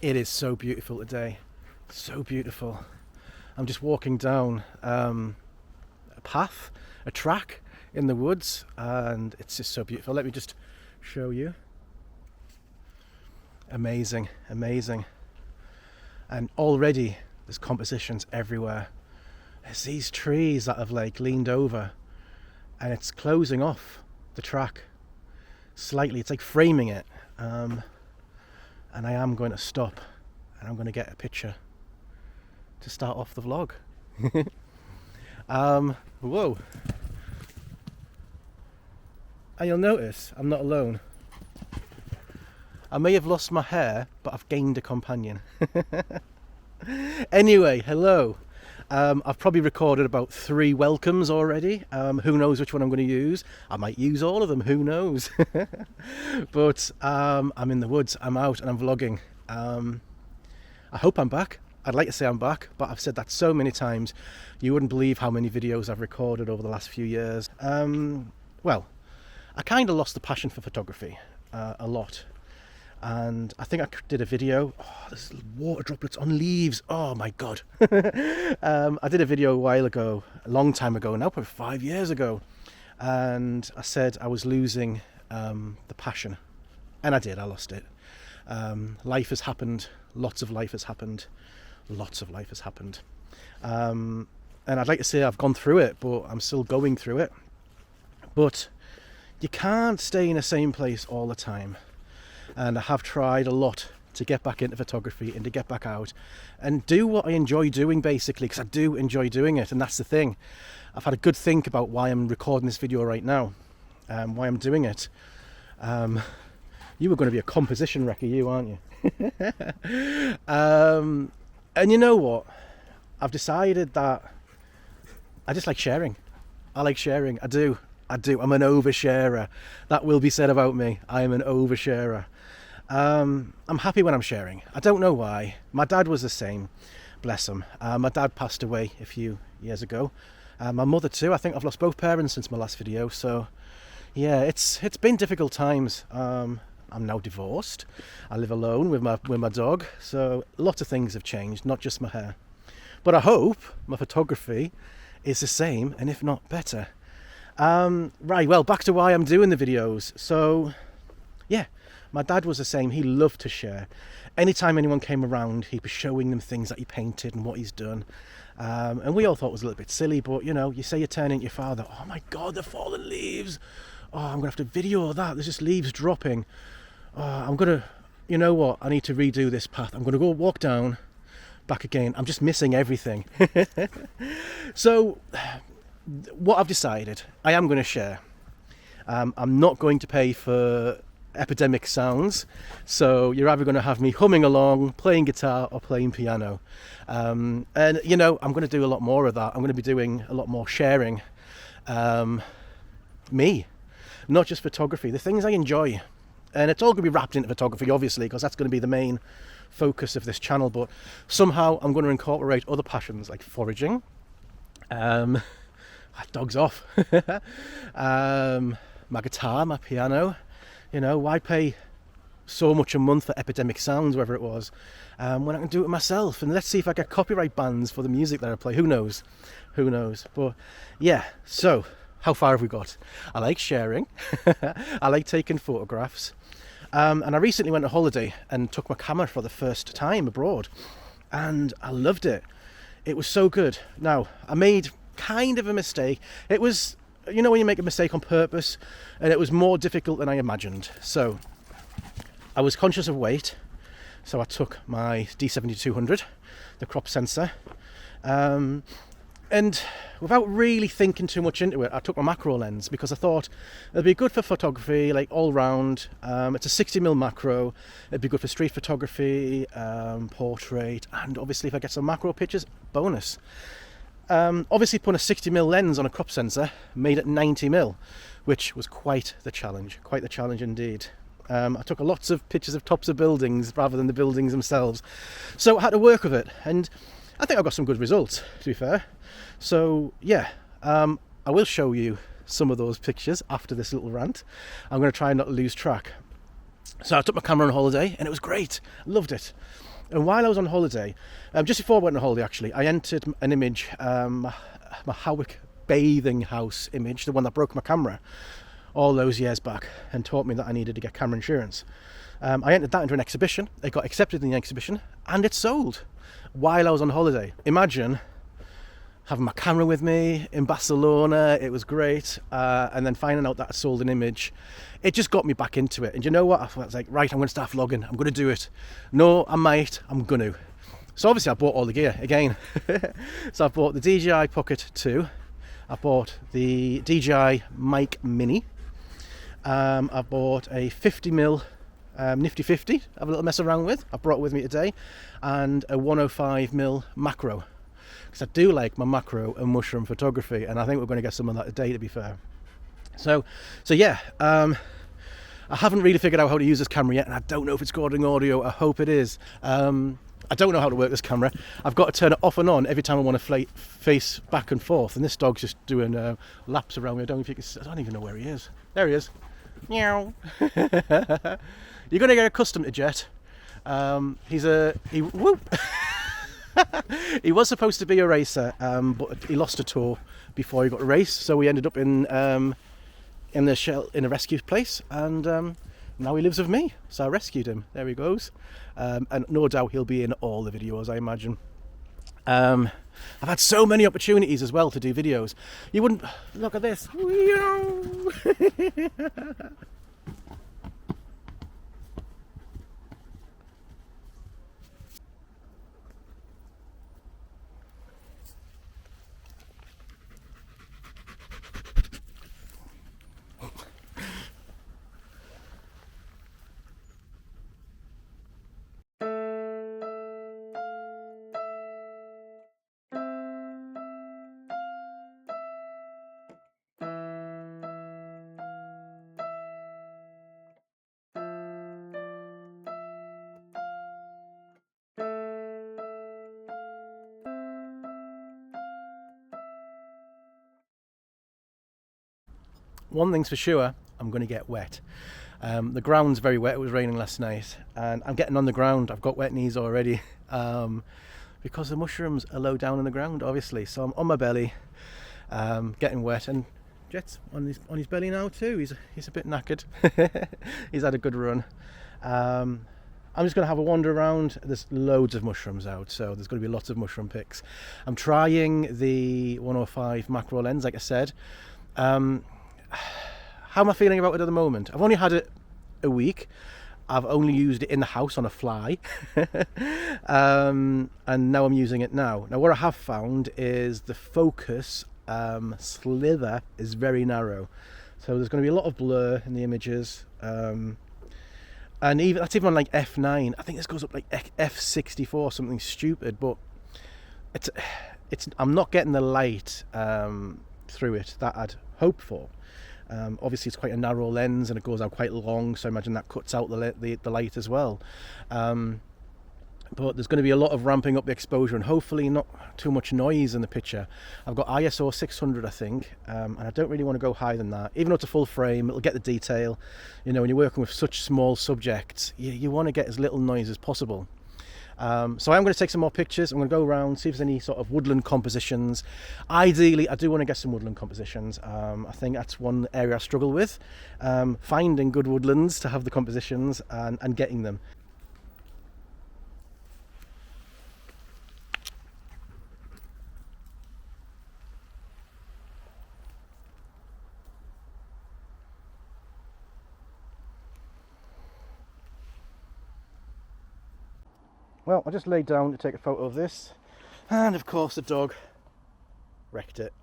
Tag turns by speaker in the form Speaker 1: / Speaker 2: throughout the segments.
Speaker 1: It is so beautiful today, so beautiful. I'm just walking down a path, a track in the woods, and it's just so beautiful. Let me just show you. Amazing, amazing. And already there's compositions everywhere. There's these trees that have like leaned over, and it's closing off the track slightly. It's like framing it. And I am going to stop and I'm going to get a picture to start off the vlog. Whoa. And you'll notice I'm not alone. I may have lost my hair, but I've gained a companion. Anyway, hello. I've probably recorded about 3 welcomes already. Who knows which one I'm going to use? I might use all of them, who knows? But I'm in the woods, I'm out and I'm vlogging. I hope I'm back. I'd like to say I'm back, but I've said that so many times. You wouldn't believe how many videos I've recorded over the last few years. Well, I kind of lost the passion for photography a lot. And I think I did a video. Oh, there's water droplets on leaves. Oh my god. I did a video a while ago, a long time ago now, probably 5 years ago, and I said I was losing the passion, and I did. I lost it. Life has happened. Lots of life has happened. And I'd like to say I've gone through it, but I'm still going through it. But you can't stay in the same place all the time. And I have tried a lot to get back into photography and to get back out and do what I enjoy doing, basically, because I do enjoy doing it. And that's the thing. I've had a good think about why I'm recording this video right now, why I'm doing it. You were going to be a composition wrecker, you, aren't you? And you know what? I've decided that I just like sharing. I like sharing. I do. I'm an oversharer. That will be said about me. I am an oversharer. I'm happy when I'm sharing. I don't know why. My dad was the same. Bless him. My dad passed away a few years ago. My mother too. I think I've lost both parents since my last video. So yeah, it's been difficult times. I'm now divorced. I live alone with my dog. So lots of things have changed, not just my hair. But I hope my photography is the same, and if not better. Right, well, back to why I'm doing the videos. So yeah, my dad was the same. He loved to share. Anytime anyone came around, he'd be showing them things that he painted and what he's done. And we all thought it was a little bit silly, but you know, you say you turn into your father. Oh my god, the fallen leaves. Oh, I'm gonna have to video that. There's just leaves dropping. Oh, you know what, I need to redo this path. I'm gonna go walk down, back again. I'm just missing everything. So what I've decided, I am going to share. I'm not going to pay for epidemic sounds, so you're either going to have me humming along, playing guitar or playing piano. And you know, I'm going to do a lot more of that. I'm going to be doing a lot more sharing. Me, not just photography, the things I enjoy. And it's all going to be wrapped into photography, obviously, because that's going to be the main focus of this channel. But somehow I'm going to incorporate other passions like foraging. Dog's off. My guitar, my piano. You know, why pay so much a month for Epidemic Sounds, whatever it was, when I can do it myself? And let's see if I get copyright bans for the music that I play. Who knows? But yeah, so how far have we got? I like sharing. I like taking photographs. And I recently went on holiday and took my camera for the first time abroad. And I loved it. It was so good. Now, I made kind of a mistake. It was, you know, when you make a mistake on purpose, and it was more difficult than I imagined. So I was conscious of weight, so I took my D7200, the crop sensor, and without really thinking too much into it, I took my macro lens because I thought it'd be good for photography, like all round. It's a 60mm macro. It'd be good for street photography, portrait, and obviously if I get some macro pictures, bonus. Obviously putting a 60mm lens on a crop sensor made it 90mm, which was quite the challenge indeed. I took lots of pictures of tops of buildings rather than the buildings themselves, so I had to work with it, and I think I got some good results, to be fair. So yeah, I will show you some of those pictures after this little rant. I'm going to try not to lose track. So I took my camera on holiday and it was great. I loved it. And while I was on holiday, just before I went on holiday actually, I entered an image, my Howick bathing house image, the one that broke my camera all those years back and taught me that I needed to get camera insurance. I entered that into an exhibition, it got accepted in the exhibition, and it sold while I was on holiday. Imagine having my camera with me in Barcelona, it was great, and then finding out that I sold an image. It just got me back into it. And you know what? I was like, right, I'm going to start vlogging. I'm going to do it. No, I might. I'm going to. So obviously I bought all the gear again. So I bought the DJI Pocket 2. I bought the DJI Mic Mini. I bought a 50mm Nifty 50. Have a little mess around with. I brought it with me today. And a 105mm macro. Because I do like my macro and mushroom photography. And I think we're going to get some of that today, to be fair. So yeah, I haven't really figured out how to use this camera yet, and I don't know if it's recording audio. I hope it is. I don't know how to work this camera. I've got to turn it off and on every time I want to face back and forth, and this dog's just doing laps around me. I don't even know where he is. There he is. Meow. You're going to get accustomed to Jet. Whoop. He was supposed to be a racer, but he lost a tour before he got a race, so we ended up in a rescue place, and now he lives with me, so I rescued him. There he goes. And no doubt he'll be in all the videos, I imagine. I've had so many opportunities as well to do videos. You wouldn't look at this. One thing's for sure, I'm going to get wet. The ground's very wet, it was raining last night, and I'm getting on the ground. I've got wet knees already, because the mushrooms are low down in the ground, obviously. So I'm on my belly, getting wet, and Jet's on his belly now too. He's a bit knackered. He's had a good run. I'm just going to have a wander around. There's loads of mushrooms out, so there's going to be lots of mushroom picks. I'm trying the 105 macro lens, like I said. How am I feeling about it at the moment? I've only had it a week. I've only used it in the house on a fly. And now I'm using it now. Now what I have found is the focus sliver is very narrow. So there's going to be a lot of blur in the images. And that's even on like f9. I think this goes up like f64, something stupid, but I'm not getting the light through it that I'd hoped for. Obviously it's quite a narrow lens and it goes out quite long, so I imagine that cuts out the light as well. But there's going to be a lot of ramping up the exposure and hopefully not too much noise in the picture. I've got ISO 600 I think, and I don't really want to go higher than that. Even though it's a full frame, it'll get the detail. You know, when you're working with such small subjects, you want to get as little noise as possible. So I'm going to take some more pictures. I'm going to go around, see if there's any sort of woodland compositions. Ideally, I do want to get some woodland compositions. I think that's one area I struggle with, finding good woodlands to have the compositions and getting them. Well, I just laid down to take a photo of this, and of course the dog wrecked it.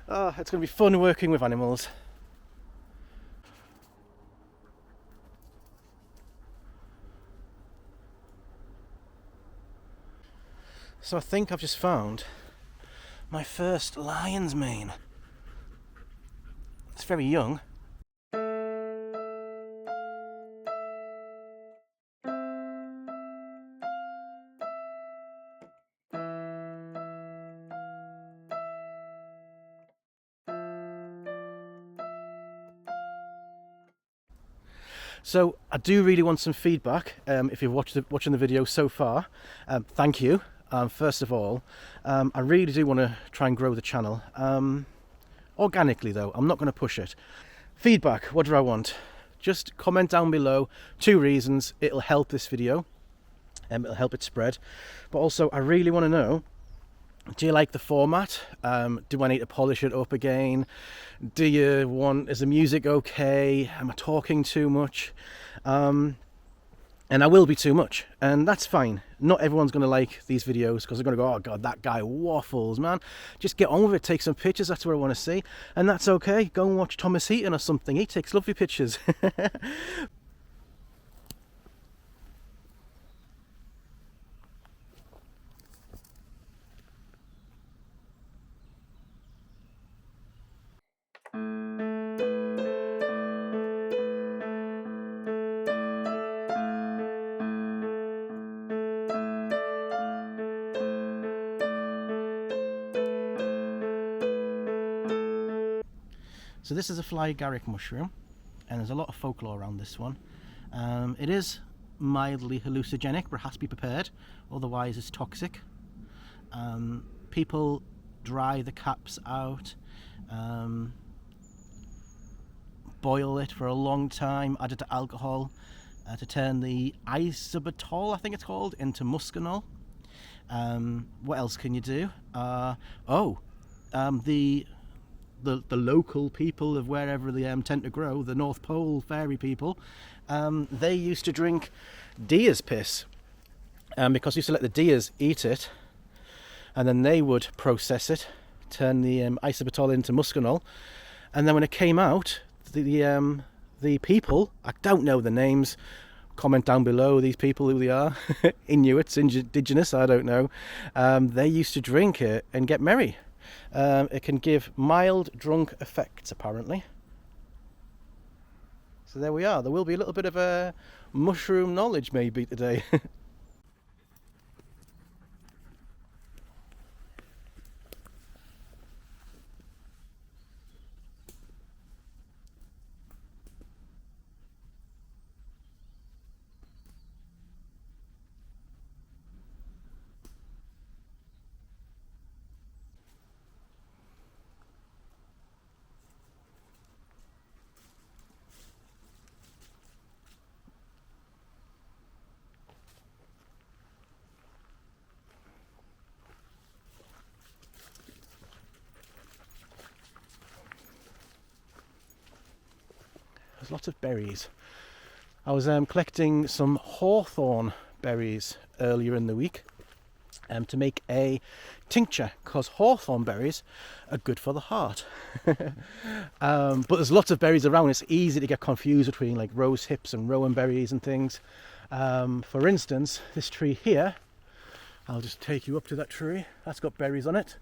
Speaker 1: Oh, it's going to be fun working with animals. So I think I've just found my first lion's mane. It's very young. So I do really want some feedback. If you've watching the video so far, thank you. First of all, I really do want to try and grow the channel. Organically though, I'm not going to push it. Feedback, what do I want? Just comment down below. 2 reasons. It'll help this video. It'll help it spread. But also, I really want to know, do you like the format? Do I need to polish it up again? Do you want, is the music okay? Am I talking too much? And I will be too much, and that's fine. Not everyone's going to like these videos because they're going to go, oh god, that guy waffles, man. Just get on with it, take some pictures, that's what I want to see. And that's okay. Go and watch Thomas Heaton or something. He takes lovely pictures. So this is a fly agaric mushroom, and there's a lot of folklore around this one. It is mildly hallucinogenic, but has to be prepared, otherwise it's toxic. People dry the caps out, boil it for a long time, add it to alcohol to turn the isobatol, I think it's called, into muscanol. What else can you do? The local people of wherever they tend to grow, the North Pole fairy people, they used to drink deer's piss, because you used to let the deers eat it, and then they would process it, turn the isobatol into muscanol, and then when it came out, the people, I don't know the names, comment down below these people who they are, Inuits, indigenous, I don't know, they used to drink it and get merry. It can give mild drunk effects, apparently. So there we are. There will be a little bit of a mushroom knowledge maybe today. There's lots of berries. I was collecting some hawthorn berries earlier in the week to make a tincture, because hawthorn berries are good for the heart. But there's lots of berries around. It's easy to get confused between like rose hips and rowan berries and things. For instance, this tree here, I'll just take you up to that tree. That's got berries on it.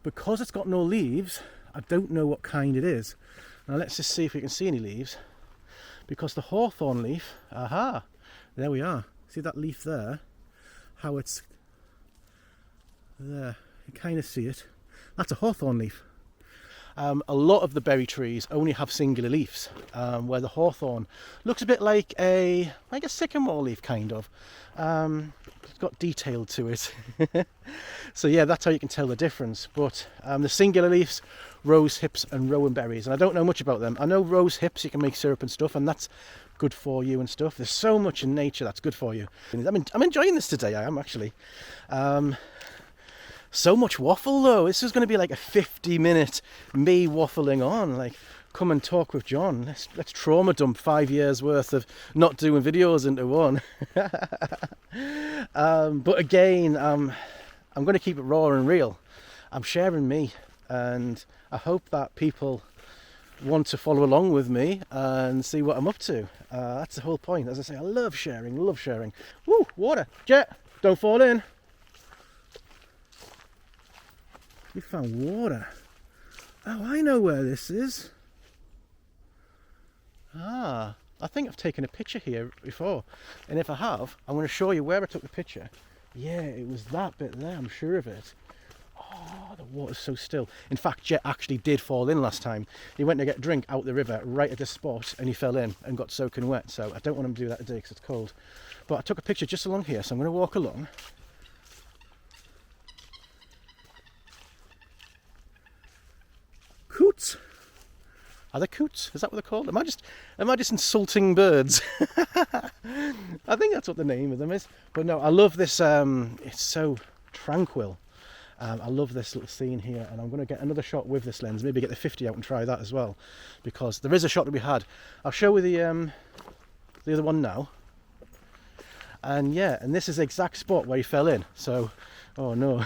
Speaker 1: Because it's got no leaves, I don't know what kind it is. Now let's just see if we can see any leaves. Because the hawthorn leaf, aha, there we are. See that leaf there? How it's there. You kind of see it. That's a hawthorn leaf. A lot of the berry trees only have singular leaves, where the hawthorn looks a bit like a sycamore leaf, kind of. It's got detail to it. So yeah, that's how you can tell the difference. But the singular leaves, rose hips and rowan berries, and I don't know much about them. I know rose hips you can make syrup and stuff, and that's good for you and stuff. There's so much in nature that's good for you. I'm enjoying this today. I am actually. So much waffle though. This is going to be like a 50-minute me waffling on, like come and talk with John. Let's trauma dump 5 years worth of not doing videos into one. But again, I'm going to keep it raw and real. I'm sharing me, and I hope that people want to follow along with me and see what I'm up to. That's the whole point. As I say, I love sharing, love sharing. Woo, water, Jet, don't fall in. You found water. Oh, I know where this is. Ah, I think I've taken a picture here before. And if I have, I'm going to show you where I took the picture. Yeah, it was that bit there, I'm sure of it. Oh, the water's so still. In fact, Jet actually did fall in last time. He went to get a drink out the river right at this spot and he fell in and got soaking wet. So I don't want him to do that today because it's cold. But I took a picture just along here, so I'm going to walk along. Coots. Are they coots? Is that what they're called? Am I just insulting birds? I think that's what the name of them is. But no, I love this. It's so tranquil. I love this little scene here, and I'm going to get another shot with this lens. Maybe get the 50 out and try that as well, because there is a shot that we had. I'll show you the other one now. And yeah, and this is the exact spot where he fell in. So, oh no.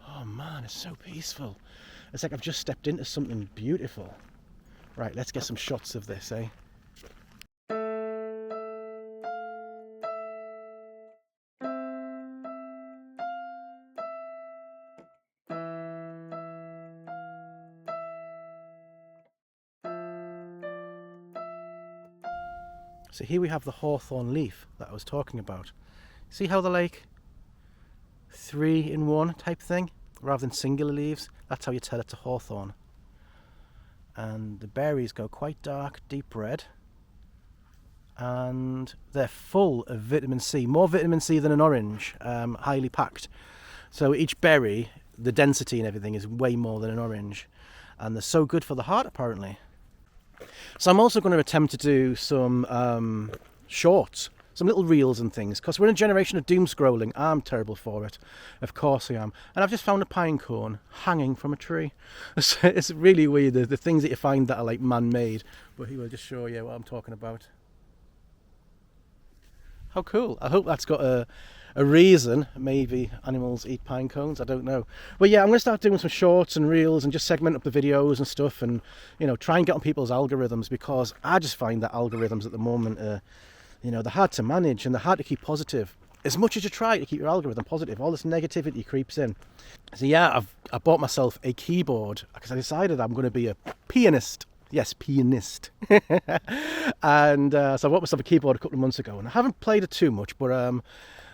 Speaker 1: Oh man, it's so peaceful. It's like I've just stepped into something beautiful. Right, let's get some shots of this, eh? So here we have the hawthorn leaf that I was talking about. See how they're like 3-in-1 type thing, rather than singular leaves? That's how you tell it's a hawthorn. And the berries go quite dark, deep red, and they're full of vitamin C, more vitamin C than an orange, highly packed. So each berry, the density and everything is way more than an orange, and they're so good for the heart apparently. So I'm also going to attempt to do some shorts, some little reels and things, because we're in a generation of doom scrolling. I'm terrible for it, of course I am. And I've just found a pine cone hanging from a tree. It's really weird, the things that you find that are like man-made. But he will just show you what I'm talking about. How cool. I hope that's got a reason. Maybe animals eat pine cones, I don't know. But yeah, I'm going to start doing some shorts and reels and just segment up the videos and stuff, and you know, try and get on people's algorithms, because I just find that algorithms at the moment are, you know, they're hard to manage and they're hard to keep positive. As much as you try to keep your algorithm positive, all this negativity creeps in. So yeah, I bought myself a keyboard because I decided I'm going to be a pianist. Yes, pianist. And so I bought myself a keyboard a couple of months ago, and I haven't played it too much, but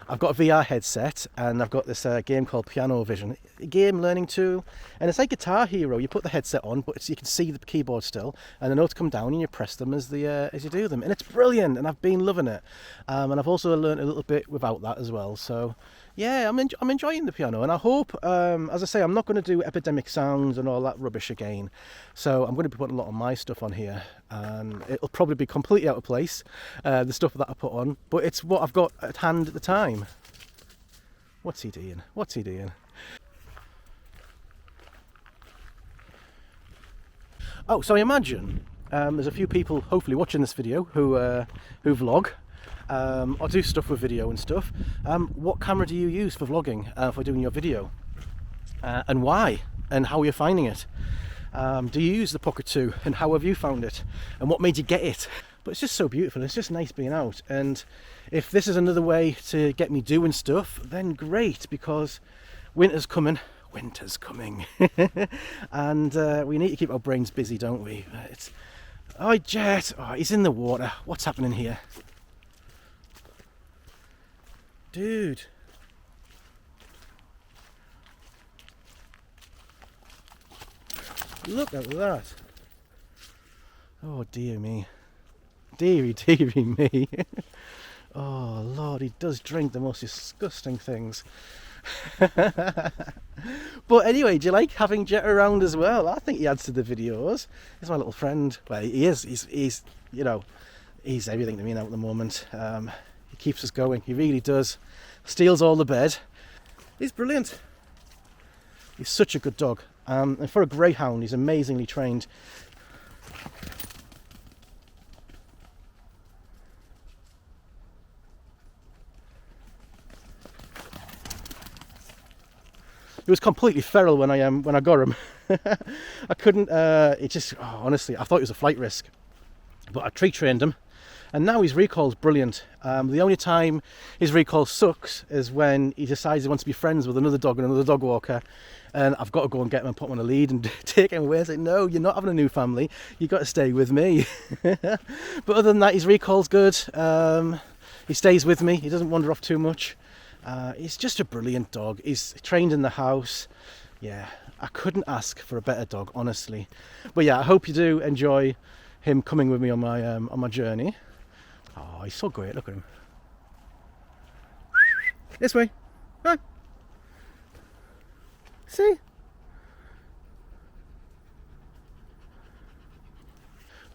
Speaker 1: I've got a VR headset, and I've got this game called Piano Vision, a game learning tool, and it's like Guitar Hero. You put the headset on, but you can see the keyboard still, and the notes come down, and you press them as you do them, and it's brilliant, and I've been loving it. And I've also learned a little bit without that as well. So yeah, I'm enjoying the piano, and I hope, as I say, I'm not going to do epidemic sounds and all that rubbish again. So I'm going to be putting a lot of my stuff on here, and it'll probably be completely out of place, the stuff that I put on, but it's what I've got at hand at the time. What's he doing? What's he doing? Oh, so I imagine there's a few people hopefully watching this video who vlog. Or do stuff with video and stuff. What camera do you use for vlogging, for doing your video? And why? And how are you finding it? Do you use the Pocket 2? And how have you found it? And what made you get it? But it's just so beautiful. It's just nice being out. And if this is another way to get me doing stuff, then great, because winter's coming. Winter's coming. And we need to keep our brains busy, don't we? Oh, Jet! Oh, he's in the water. What's happening here? Dude. Look at that. Oh dear me. Deary me. Oh Lord, he does drink the most disgusting things. But anyway, do you like having Jet around as well? I think he adds to the videos. He's my little friend. Well, he is. He's you know, he's everything to me now at the moment. He keeps us going. He really does. Steals all the bed. He's brilliant. He's such a good dog. And for a greyhound, he's amazingly trained. He was completely feral when I got him. I couldn't. It just honestly, I thought it was a flight risk, but I tree trained him, And now his recall's brilliant. The only time his recall sucks is when he decides he wants to be friends with another dog and another dog walker, and I've got to go and get him and put him on a lead and take him away and say, no, you're not having a new family, you've got to stay with me. But other than that, his recall's good. He stays with me, he doesn't wander off too much. He's just a brilliant dog. He's trained in the house. Yeah, I couldn't ask for a better dog, honestly. But yeah, I hope you do enjoy him coming with me on my journey. Oh, he's so great, look at him. This way. Hi. See?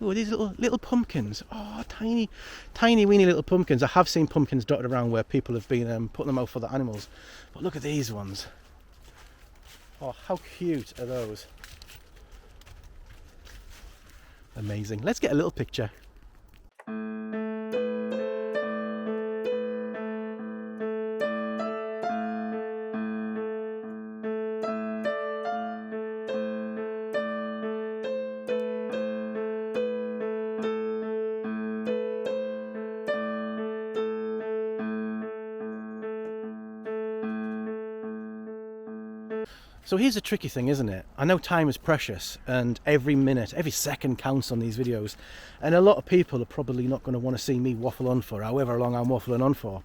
Speaker 1: Oh, these little pumpkins. Oh, tiny weeny little pumpkins. I have seen pumpkins dotted around where people have been putting them out for the animals. But look at these ones. Oh, how cute are those? Amazing. Let's get a little picture. So here's the tricky thing, isn't it? I know time is precious and every minute, every second counts on these videos, and a lot of people are probably not going to want to see me waffle on for however long I'm waffling on for.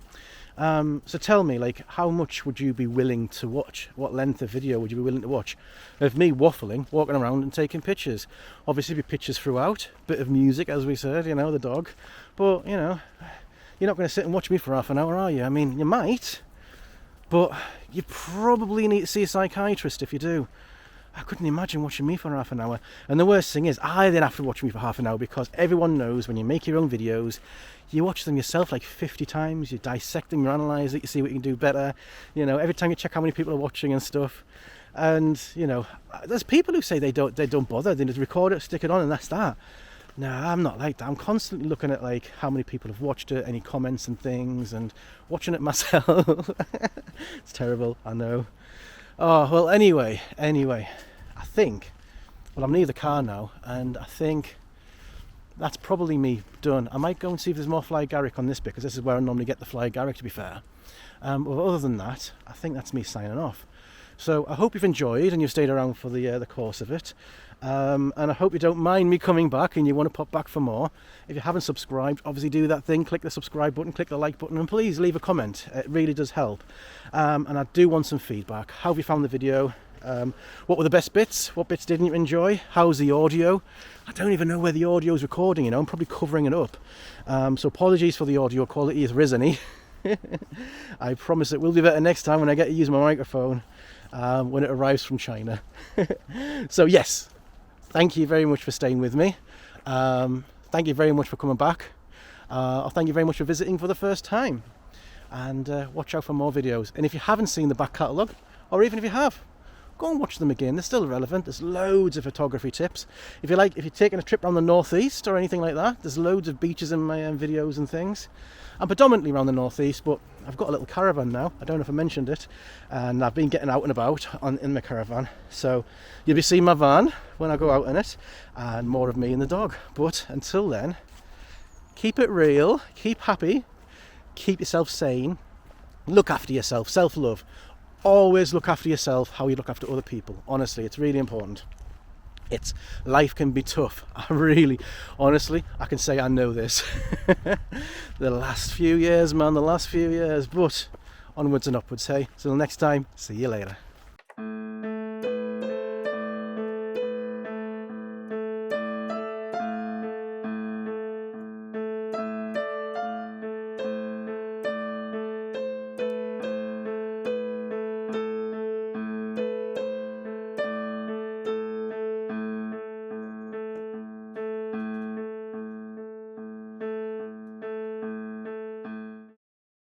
Speaker 1: So tell me, like, how much would you be willing to watch? What length of video would you be willing to watch of me waffling, walking around and taking pictures? Obviously be pictures throughout, bit of music as we said, you know, the dog, but you know, you're not going to sit and watch me for half an hour, are you? I mean, you might, but you probably need to see a psychiatrist if you do. I couldn't imagine watching me for half an hour. And the worst thing is, I then have to watch me for half an hour, because everyone knows when you make your own videos, you watch them yourself like 50 times, you dissect them, you analyse it, you see what you can do better. You know, every time you check how many people are watching and stuff. And, you know, there's people who say they don't bother, they just record it, stick it on, and that's that. No, I'm not like that. I'm constantly looking at like how many people have watched it, any comments and things, and watching it myself. It's terrible, I know. Oh, well, anyway, I think, well, I'm near the car now, and I think that's probably me done. I might go and see if there's more fly garrick on this bit, because this is where I normally get the fly garrick, to be fair. But other than that, I think that's me signing off. So I hope you've enjoyed and you've stayed around for the course of it. And I hope you don't mind me coming back and you want to pop back for more. If you haven't subscribed, obviously do that thing, click the subscribe button, click the like button, and please leave a comment. It really does help. And I do want some feedback. How have you found the video? What were the best bits? What bits didn't you enjoy? How's the audio? I don't even know where the audio is recording, you know, I'm probably covering it up. So apologies for the audio quality, it's risen. I promise it will be better next time when I get to use my microphone when it arrives from China. So yes, thank you very much for staying with me. Thank you very much for coming back. Thank you very much for visiting for the first time. And watch out for more videos. And if you haven't seen the back catalogue, or even if you have, go and watch them again. They're still relevant. There's loads of photography tips. If you're taking a trip around the northeast or anything like that, there's loads of beaches in my videos and things. I'm predominantly around the northeast, but I've got a little caravan now. I don't know if I mentioned it, and I've been getting out and about in my caravan. So you'll be seeing my van when I go out in it, and more of me and the dog. But until then, keep it real, keep happy, keep yourself sane, look after yourself, self-love. Always look after yourself how you look after other people. Honestly, it's really important. Life can be tough. Honestly, I can say I know this. The last few years, man, but onwards and upwards, hey. Till next time, see you later.